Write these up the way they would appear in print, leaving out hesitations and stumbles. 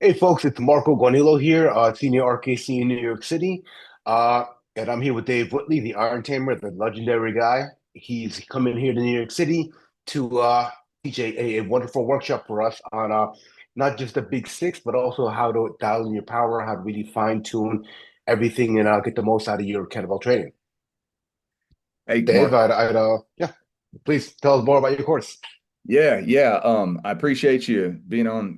Hey folks, it's Marco Guanilo here, senior RKC in New York City. Uh, and I'm here with Dave Whitley, the Iron Tamer, the legendary guy. He's coming here to New York City to teach a wonderful workshop for us on not just the big six, but also how to dial in your power, how to really fine tune everything and get the most out of your kettlebell training. Hey, Dave, Mark. yeah, please tell us more about your course. Yeah. I appreciate you being on,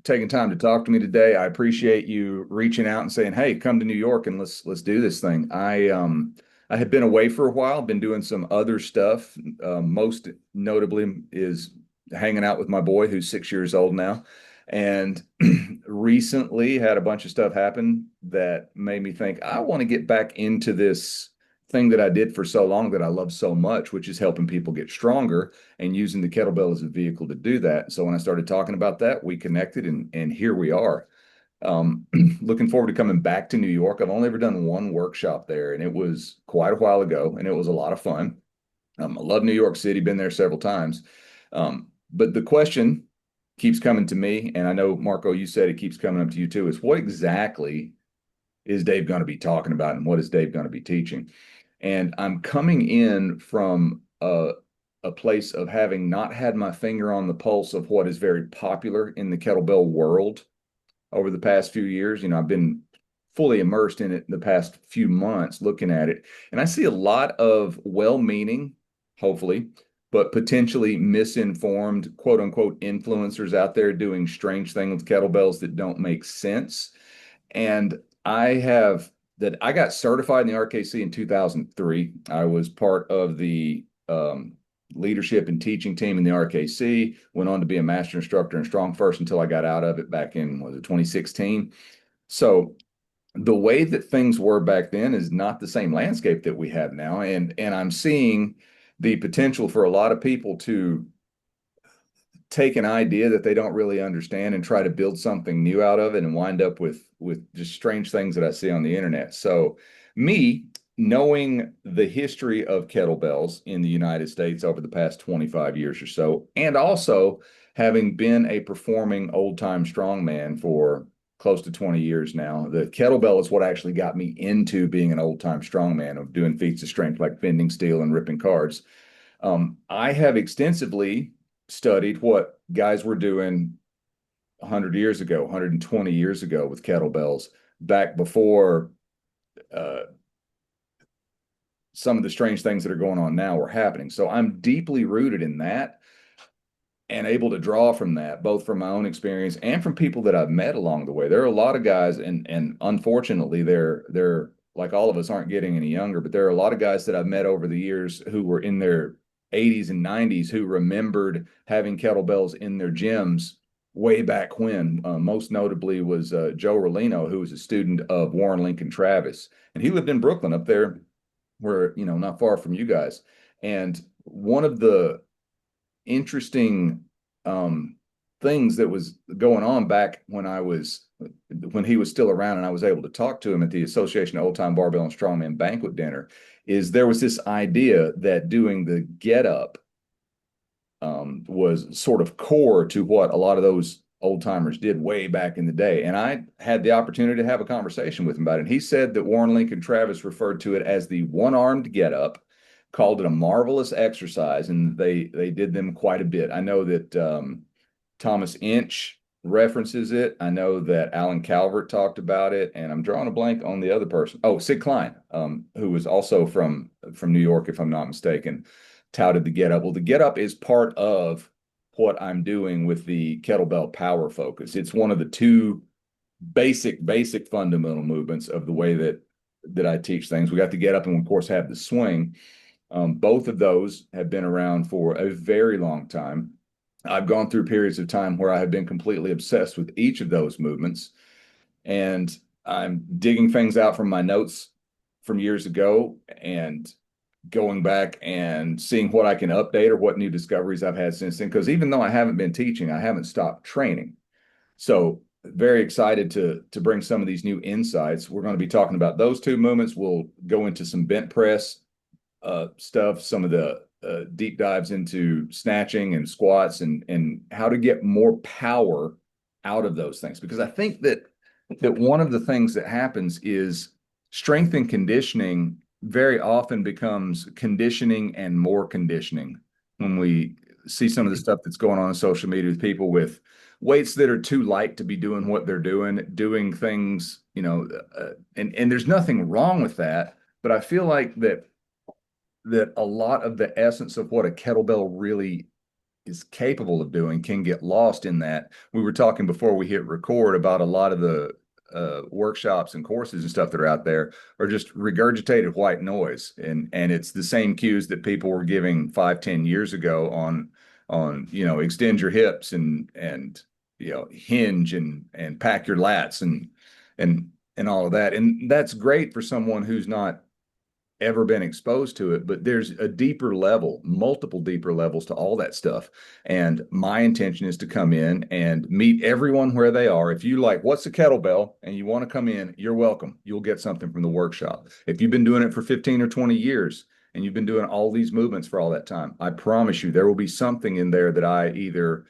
taking time to talk to me today. I appreciate you reaching out and saying, "Hey, come to New York and let's do this thing." I had been away for a while, been doing some other stuff. Most notably is hanging out with my boy who's 6 years old now. And recently had a bunch of stuff happen that made me think I want to get back into this thing that I did for so long that I love so much, which is helping people get stronger and using the kettlebell as a vehicle to do that. So when I started talking about that, we connected and here we are. Um, Looking forward to coming back to New York. I've only ever done one workshop there, and it was quite a while ago, and it was a lot of fun. I love New York City, been there several times. But the question keeps coming to me, and I know, Marco, you said it keeps coming up to you too, is what exactly is Dave going to be talking about and what is Dave going to be teaching? And I'm coming in from a place of having not had my finger on the pulse of what is very popular in the kettlebell world over the past few years. I've been fully immersed in it the past few months looking at it. And I see a lot of well meaning, hopefully, but potentially misinformed quote unquote influencers out there doing strange things with kettlebells that don't make sense. And I got certified in the RKC in 2003. I was part of the leadership and teaching team in the RKC, went on to be a master instructor in Strong First until I got out of it back in, was it 2016? So the way that things were back then is not the same landscape that we have now. And I'm seeing the potential for a lot of people to take an idea that they don't really understand and try to build something new out of it and wind up with just strange things that I see on the internet. So me knowing the history of kettlebells in the United States over the past 25 years or so, and also having been a performing old-time strongman for close to 20 years now, the kettlebell is what actually got me into being an old-time strongman of doing feats of strength like bending steel and ripping cards. I have extensively studied what guys were doing 100 years ago, 120 years ago with kettlebells, back before uh, some of the strange things that are going on now were happening. So I'm deeply rooted in that and able to draw from that, both from my own experience and from people that I've met along the way. There are a lot of guys, and unfortunately, they're like all of us aren't getting any younger, but there are a lot of guys that I've met over the years who were in their 80s and 90s who remembered having kettlebells in their gyms way back when. Most notably was Joe Rolino, who was a student of Warren Lincoln Travis, and he lived in Brooklyn up there, where not far from you guys. And one of the interesting things that was going on back when he was still around and I was able to talk to him at the Association of Old Time Barbell and Strongman banquet dinner is there was this idea that doing the get up was sort of core to what a lot of those old timers did way back in the day. And I had the opportunity to have a conversation with him about it. And he said that Warren Lincoln Travis referred to it as the one-armed get up, called it a marvelous exercise, and they did them quite a bit. I know that Thomas Inch references it. I know that Alan Calvert talked about it, and I'm drawing a blank on the other person. Oh, Sid Klein, who was also from New York, if I'm not mistaken, touted the get up. Well, the get up is part of what I'm doing with the kettlebell power focus. It's one of the two basic fundamental movements of the way that I teach things. We got the get up and of course have the swing. Both of those have been around for a very long time. I've gone through periods of time where I have been completely obsessed with each of those movements, and I'm digging things out from my notes from years ago and going back and seeing what I can update or what new discoveries I've had since then. Because even though I haven't been teaching, I haven't stopped training. So very excited to bring some of these new insights. We're going to be talking about those two movements. We'll go into some bent press stuff, some of the deep dives into snatching and squats and how to get more power out of those things, because I think that one of the things that happens is strength and conditioning very often becomes conditioning and more conditioning when we see some of the stuff that's going on social media with people with weights that are too light to be doing what they're doing things, and there's nothing wrong with that, but I feel like that a lot of the essence of what a kettlebell really is capable of doing can get lost in that. We were talking before we hit record about a lot of the workshops and courses and stuff that are out there are just regurgitated white noise, and it's the same cues that people were giving 5, 10 years ago on extend your hips and hinge and pack your lats and all of that, and that's great for someone who's not ever been exposed to it, but there's a deeper level, multiple deeper levels to all that stuff. And my intention is to come in and meet everyone where they are. If you like, what's a kettlebell, and you want to come in, you're welcome. You'll get something from the workshop. If you've been doing it for 15 or 20 years and you've been doing all these movements for all that time, I promise you there will be something in there that I either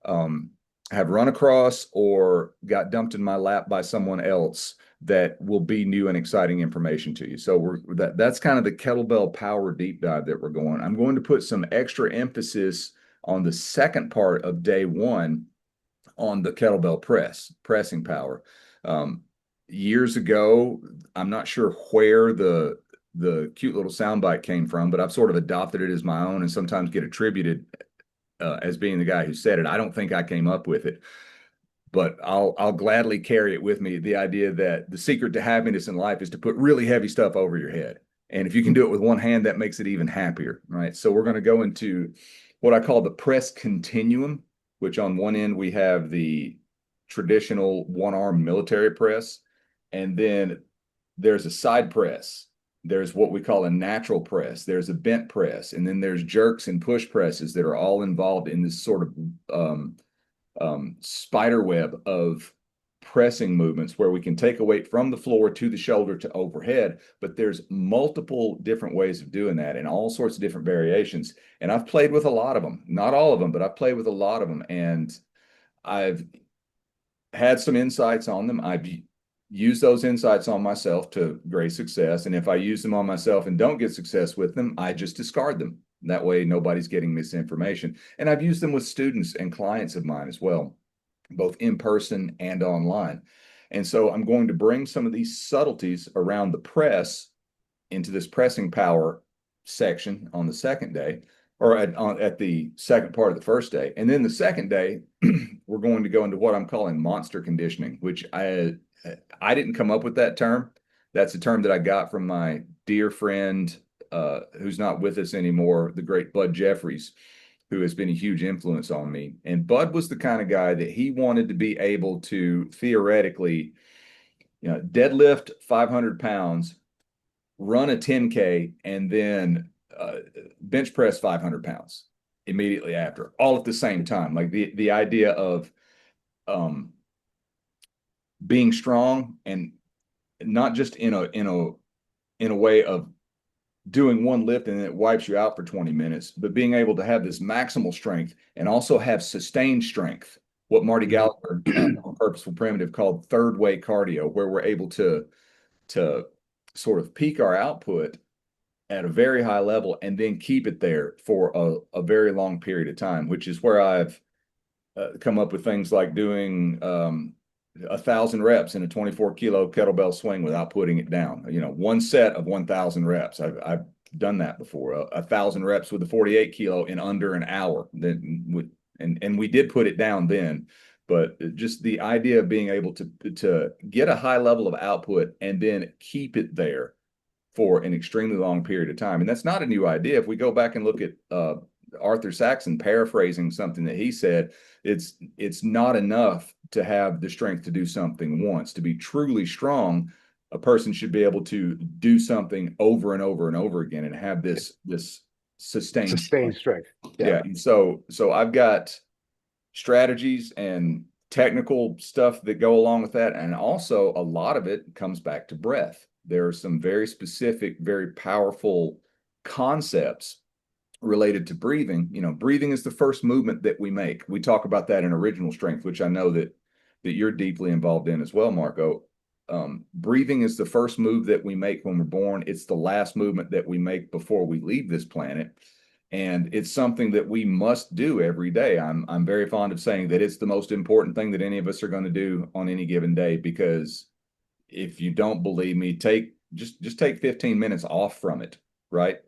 um, have run across or got dumped in my lap by someone else that will be new and exciting information to you. So that's kind of the kettlebell power deep dive that we're going. I'm going to put some extra emphasis on the second part of day one on the kettlebell pressing power. Years ago, I'm not sure where the cute little soundbite came from, but I've sort of adopted it as my own and sometimes get attributed as being the guy who said it. I don't think I came up with it, but I'll gladly carry it with me. The idea that the secret to happiness in life is to put really heavy stuff over your head. And if you can do it with one hand, that makes it even happier, right? So we're going to go into what I call the press continuum, which on one end we have the traditional one arm military press, and then there's a side press. There's what we call a natural press. There's a bent press, and then there's jerks and push presses that are all involved in this sort of spider web of pressing movements where we can take a weight from the floor to the shoulder to overhead, but there's multiple different ways of doing that and all sorts of different variations. And I've played with a lot of them, not all of them, but I've played with a lot of them. And I've had some insights on them. I've used those insights on myself to great success. And if I use them on myself and don't get success with them, I just discard them. That way, nobody's getting misinformation. And I've used them with students and clients of mine as well, both in person and online. And so I'm going to bring some of these subtleties around the press into this pressing power section on the second day, or at the second part of the first day. And then the second day, we're going to go into what I'm calling monster conditioning, which I didn't come up with that term. That's a term that I got from my dear friend who's not with us anymore, the great Bud Jeffries, who has been a huge influence on me. And Bud was the kind of guy that he wanted to be able to theoretically, deadlift 500 pounds, run a 10K, and then bench press 500 pounds immediately after, all at the same time. Like the idea of being strong, and not just in a way of doing one lift and it wipes you out for 20 minutes, but being able to have this maximal strength and also have sustained strength, what Marty Gallagher on Purposeful Primitive called third way cardio, where we're able to sort of peak our output at a very high level and then keep it there for a very long period of time, which is where I've come up with things like doing 1,000 reps in a 24-kilo kettlebell swing without putting it down. One set of 1,000 reps. I've done that before. 1,000 reps with a 48-kilo in under an hour. And we did put it down then, but just the idea of being able to get a high level of output and then keep it there for an extremely long period of time. And that's not a new idea. If we go back and look at Arthur Saxon paraphrasing something that he said, it's not enough to have the strength to do something once. To be truly strong, a person should be able to do something over and over and over again and have this sustained strength. Yeah. And so I've got strategies and technical stuff that go along with that. And also a lot of it comes back to breath. There are some very specific, very powerful concepts related to breathing. Breathing is the first movement that we make. We talk about that in original strength, which I know that that you're deeply involved in as well, Marco. Breathing is the first move that we make when we're born. It's the last movement that we make before we leave this planet. And it's something that we must do every day. I'm very fond of saying that it's the most important thing that any of us are going to do on any given day, because if you don't believe me, just take 15 minutes off from it, right?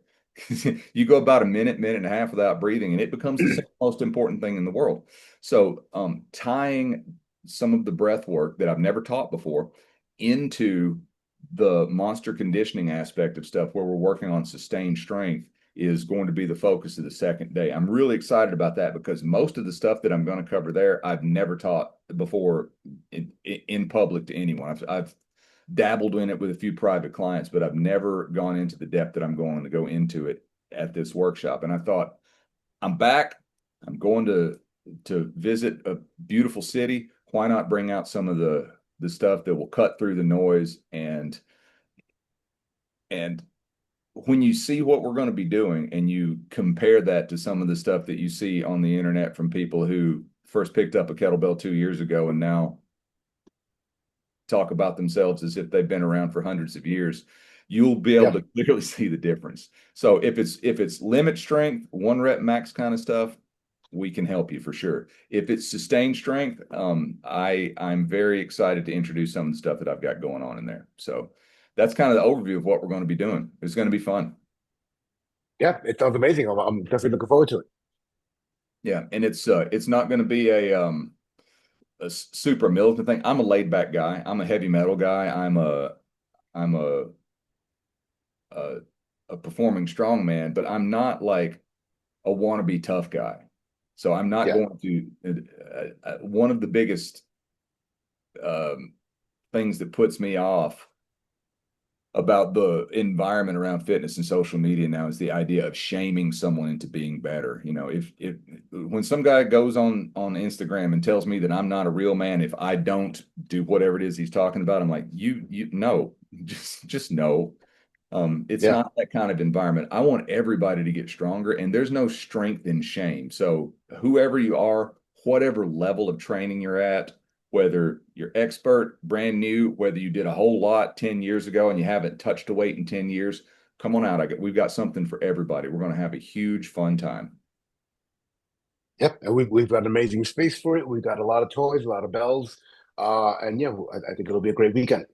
You go about a minute and a half without breathing, and it becomes the single most important thing in the world. So, tying some of the breath work that I've never taught before into the monster conditioning aspect of stuff where we're working on sustained strength is going to be the focus of the second day. I'm really excited about that because most of the stuff that I'm going to cover there, I've never taught before in public to anyone. I've dabbled in it with a few private clients, but I've never gone into the depth that I'm going to go into it at this workshop. And I thought, I'm back. I'm going to visit a beautiful city. Why not bring out some of the stuff that will cut through the noise and when you see what we're going to be doing and you compare that to some of the stuff that you see on the internet from people who first picked up a kettlebell 2 years ago and now talk about themselves as if they've been around for hundreds of years, you'll be able Yeah. to clearly see the difference. So if it's limit strength, 1 rep max kind of stuff, we can help you for sure. If it's sustained strength, I'm very excited to introduce some of the stuff that I've got going on in there. So that's kind of the overview of what we're going to be doing. It's going to be fun. Yeah, it sounds amazing. I'm definitely looking forward to it. Yeah, and it's not going to be a super militant thing. I'm a laid back guy. I'm a heavy metal guy. I'm a, a performing strongman, but I'm not like a wannabe tough guy. So I'm not Yeah. going to. One of the biggest um, things that puts me off about the environment around fitness and social media now is the idea of shaming someone into being better. You know, if when some guy goes on Instagram and tells me that I'm not a real man if I don't do whatever it is he's talking about, I'm like, you no, just no. It's Yeah. not that kind of environment. I want everybody to get stronger, and there's no strength in shame. So, whoever you are, whatever level of training you're at, whether you're expert, brand new, whether you did a whole lot 10 years ago and you haven't touched a weight in 10 years, come on out. We've got something for everybody. We're going to have a huge fun time. Yep. And we've got an amazing space for it. We've got a lot of toys, a lot of bells. And yeah, I think it'll be a great weekend.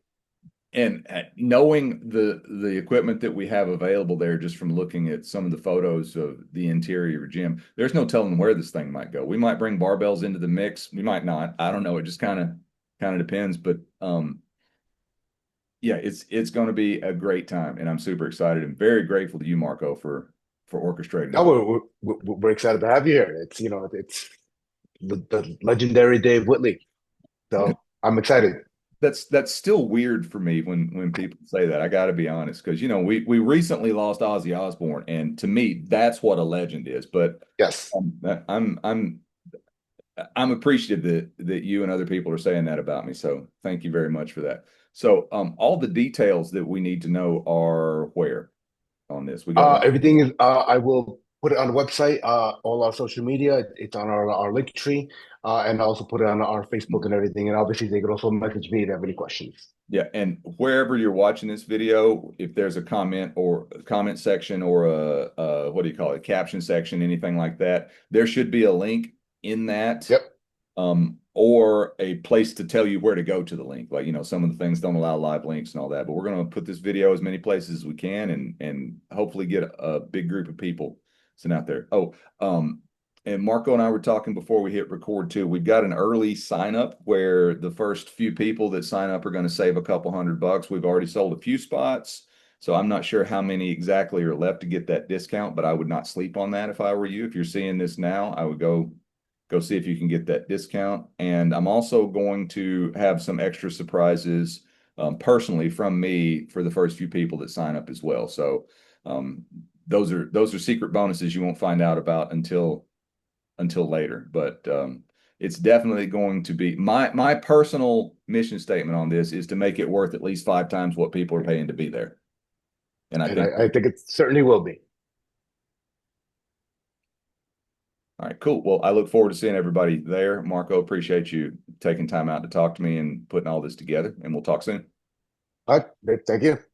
And knowing the equipment that we have available there, just from looking at some of the photos of the interior gym, there's no telling where this thing might go. We might bring barbells into the mix. We might not. I don't know. It just kind of depends. But yeah, it's going to be a great time, and I'm super excited and very grateful to you, Marco, for orchestrating Now all. we're excited to have you here. It's the legendary Dave Whitley. So I'm excited. That's still weird for me when people say that. I got to be honest, because we recently lost Ozzy Osbourne, and to me, that's what a legend is. But Yes. I'm I'm appreciative that you and other people are saying that about me. So thank you very much for that. So all the details that we need to know are where on this. We got one. Everything is. I will put it on the website. All our social media. It's on our link tree, and I also put it on our Facebook and everything. And obviously, they could also message me if they have any questions. Yeah, and wherever you're watching this video, if there's a comment or a comment section or a what do you call it, caption section, anything like that, there should be a link in that, Yep. or a place to tell you where to go to the link. Like, some of the things don't allow live links and all that, but we're going to put this video as many places as we can and hopefully get a big group of people sent out there. Oh, and Marco and I were talking before we hit record too. We've got an early sign up where the first few people that sign up are going to save a couple $100. We've already sold a few spots. So I'm not sure how many exactly are left to get that discount, but I would not sleep on that if I were you. If you're seeing this now, I would go see if you can get that discount. And I'm also going to have some extra surprises personally from me for the first few people that sign up as well. So those are secret bonuses you won't find out about until later. But it's definitely going to be my personal mission statement on this is to make it worth at least 5 times what people are paying to be there. And I And think, I think it certainly will be. all right, cool. Well, I look forward to seeing everybody there. Marco, appreciate you taking time out to talk to me and putting all this together. And we'll talk soon. All right, thank you.